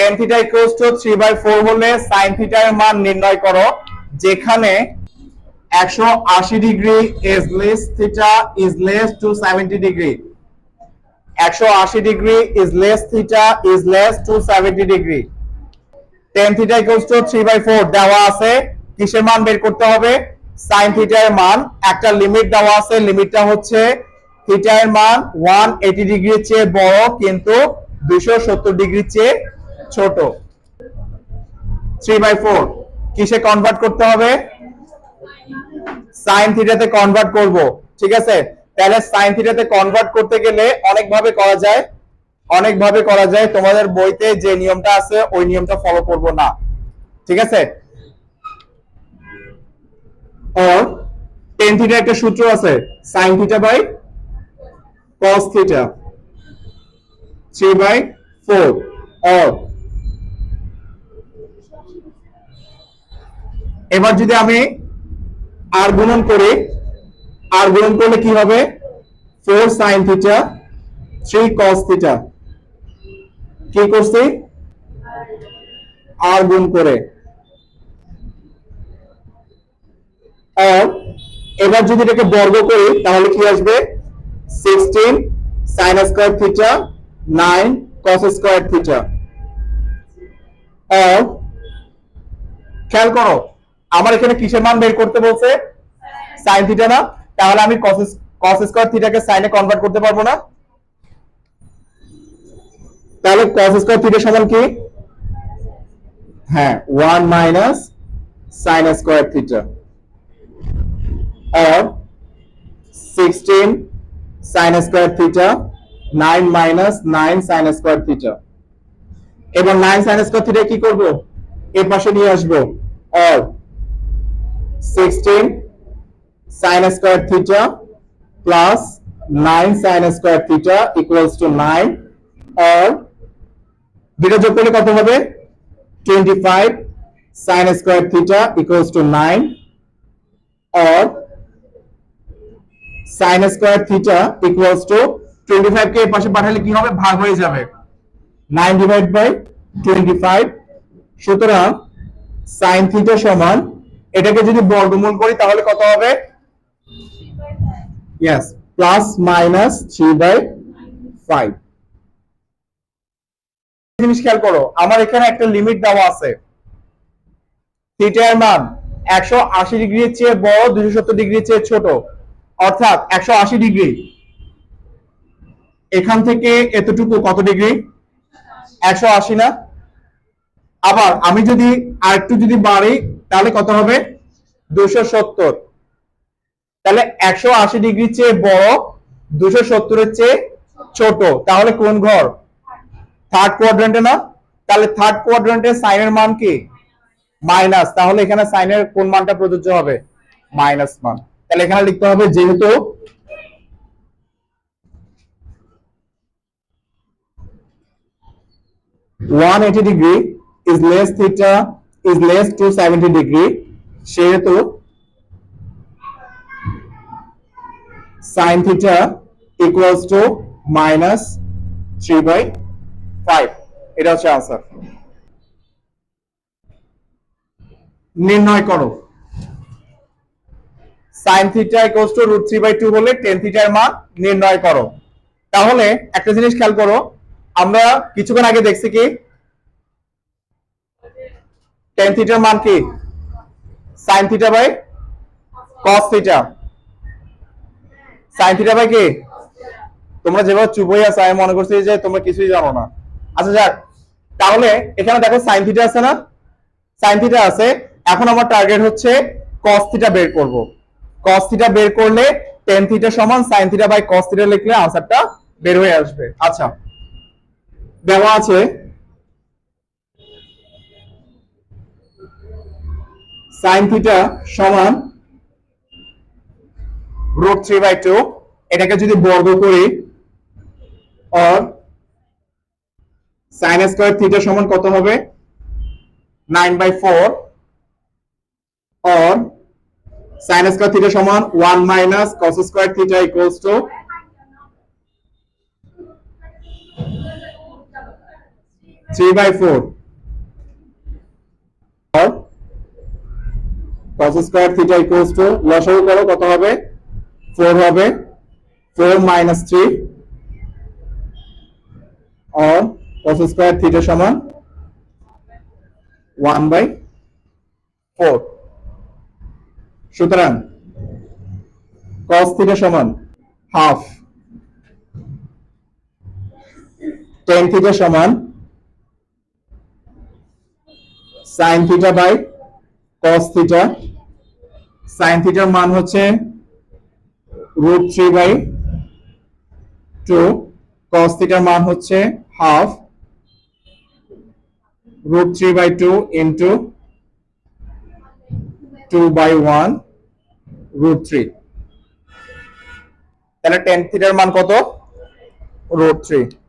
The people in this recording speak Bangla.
tan থিটা ইকুয়ালস টু 3/4 হলে sin থিটা এর মান নির্ণয় করো যেখানে 180 degree is less theta is less to 70 degree 180 degree is less theta is less to 70 degree tan theta equals to 3/4 দেওয়া আছে কিসের মান বের করতে হবে sin থিটা এর মান একটা লিমিট দেওয়া আছে লিমিটটা হচ্ছে থিটা এর মান 180 ডিগ্রির চেয়ে বড় কিন্তু 270 ডিগ্রির চেয়ে ছোট 3/4 কিসে কনভার্ট করতে হবে sin থিটাতে কনভার্ট করব ঠিক আছে তাহলে sin থিটাতে কনভার্ট করতে গেলে অনেক ভাবে করা যায় তোমাদের বইতে যে নিয়মটা আছে ওই নিয়মটা ফলো করব না ঠিক আছে और tan থিটা একটা সূত্র আছে sin theta by cos theta 3/4 और এবার যদি আমি আর গুণন করি আর গুণন করলে কি হবে 4 sin থিটা 3 cos থিটা কি করছি আর গুণ করে আর এবার যদি এটাকে বর্গ করি তাহলে কি আসবে 16 sin square theta 9 cos square theta আর খেয়াল করো আমার এখানে কিসের মান বের করতে বলছে sin থিটা না তাহলে আমি cos স্কয়ার থিটাকে sin এ কনভার্ট করতে পারবো না তাহলে cos স্কয়ার থিটা সমান কি হ্যাঁ 1 মাইনাস sin স্কয়ার থিটা और 16 sin square theta 9 minus 9 sin square theta এবার 9 sin স্কয়ার থিটা কি করব এই পাশে নিয়ে আসব और 16 sin square theta plus 9 sin square theta equals to 9 और দুটো যোগ করলে কত হবে 25 sin square theta equals to 9 और sin square theta equals to 25 কে এর পাশে পাঠালে কি হবে ভাগ হয়ে যাবে 9 ডিভাইড বাই 25 সুতরাং sin থিটা সমান এটাকে যদি বর্গমূল করি তাহলে কত হবে यस প্লাস মাইনাস 3/5 জিনিস খেয়াল করো আমার এখানে একটা লিমিট দেওয়া আছে থিটা এর মান 180 ডিগ্রির চেয়ে বড় 270 ডিগ্রির চেয়ে ছোট অর্থাৎ 180 ডিগ্রি এখান থেকে এতটুকু কত ডিগ্রি 180 না আবার আমি যদি আরেকটু যদি বাড়ি তাহলে কত হবে 270 তাহলে 180 ডিগ্রির চেয়ে বড় 270 এর চেয়ে ছোট তাহলে কোন ঘর থার্ড কোয়াড্রেন্টে না তাহলে থার্ড কোয়াড্রেন্টে sin এর মান কি মাইনাস তাহলে এখানে sin এর কোন মানটা প্রযোজ্য হবে মাইনাস মান তাহলে এখানে লিখতে হবে যেহেতু (180 degree is less theta is less to 70 degree সেহেতু sin theta equals to minus 3/5 এটা হচ্ছে आंसर নির্ণয় করো sin theta equals to √3/2 হলে tan theta এর মান নির্ণয় করো তাহলে একটা জিনিস খেয়াল করো আমরা কিছুক্ষণ আগে দেখছি কি tan theta এর মান কি sin theta by cos theta sin theta by কি তোমরা যেভাবে চুপ হয়ে আছো আমি মনে করছি যে তোমরা কিছুই জানো না আচ্ছা যাক তাহলে এখানে দেখো sin theta আছে না sin theta আছে এখন আমার টার্গেট হচ্ছে cos theta বের করব cos theta বের করলে tan theta সমান sin theta by cos theta লিখলে आंसरটা বের হয়ে আসবে আচ্ছা দেওয়া আছে sin theta সমান √3/2 এটাকে যদি বর্গ করি और sin স্কয়ার থিটা সমান কত হবে 9/4 और sin স্কয়ার থিটা সমান 1 minus cos square theta equals to 3/4 or cos square theta equals to লসাগু করো কত হবে 4 হবে 4 minus 3 or cos square theta সমান 1/4 সুতরাং cos theta সমান half tan theta সমান sin theta by cos theta sin theta মান হচ্ছে √3/2 cos theta মান হচ্ছে half √3/2 into 2/1 √3 তাহলে tan theta র মান কত √3